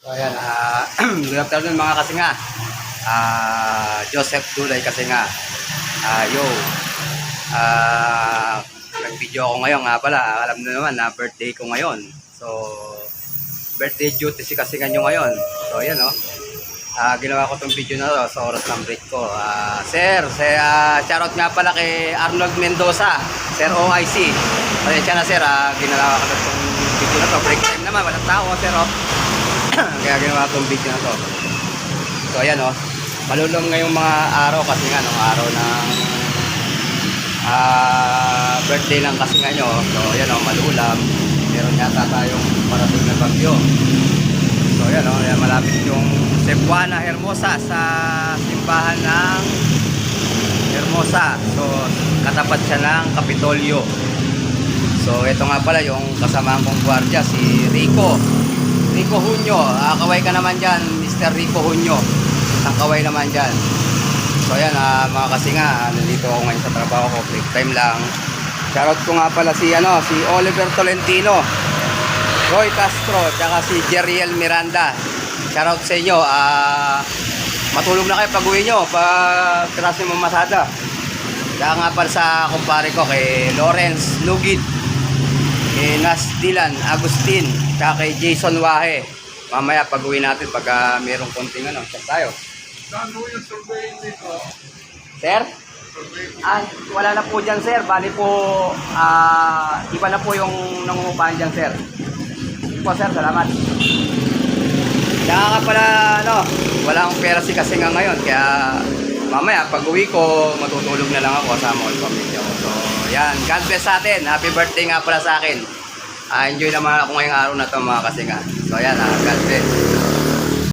So ayan, good afternoon mga kasinga. Joseph Dulay Kasinga. Yo. Nag-video ako ngayon nga pala. Alam nyo naman na birthday ko ngayon. So, birthday duty si Kasinga nyo ngayon. So ayan ginawa ko tong video na to sa oras ng break ko. Sir, shoutout nga pala kay Arnold Mendoza, Sir OIC. Pasensya na sir, ginawa ko tong video na to. Break time naman, walang tao sir Kaya ginawa itong video na to. So ayan malulong ngayong mga araw kasi nga nung araw ng birthday lang kasi nga nyo. So ayan malulam. Meron yata tayong parating na bagyo. So ayan ayan, malapit yung Cebuana Hermosa sa simbahan ng Hermosa. So katapat siya ng Kapitolyo. So ito nga pala yung kasamahan kong gwardiya, si Rico Hunyo. Kaway ka naman dyan, Mr. Rico Hunyo. Ang kaway naman dyan. So ayan mga kasinga, nandito ako ngayon sa trabaho ko, break time lang. Shoutout ko nga pala si Oliver Tolentino, Roy Castro, tsaka si Jeriel Miranda. Shoutout sa inyo. Matulog na kayo pag uwi nyo, pag trasin mo masada. Tsaka nga pala sa kumpare ko kay Lawrence Lugid, kay Nas Dylan Agustin, tsaka kay Jason Wahe. Mamaya pag uwi natin, pag mayroong konting chat tayo. Saan mo yung survey dito? Sir? Wala na po dyan sir. Bali po, iba na po yung nangungupahan dyan sir. Po sir, salamat. Kaya nga pala, wala akong pera si Kasinga ngayon. Kaya mamaya pag uwi ko, matutulog na lang ako kasama ko yung pamilya ko. So, yan. God bless sa atin. Happy birthday nga pala sa akin. Enjoy naman ako ngayong araw na to mga Kasinga. So, yan. God bless.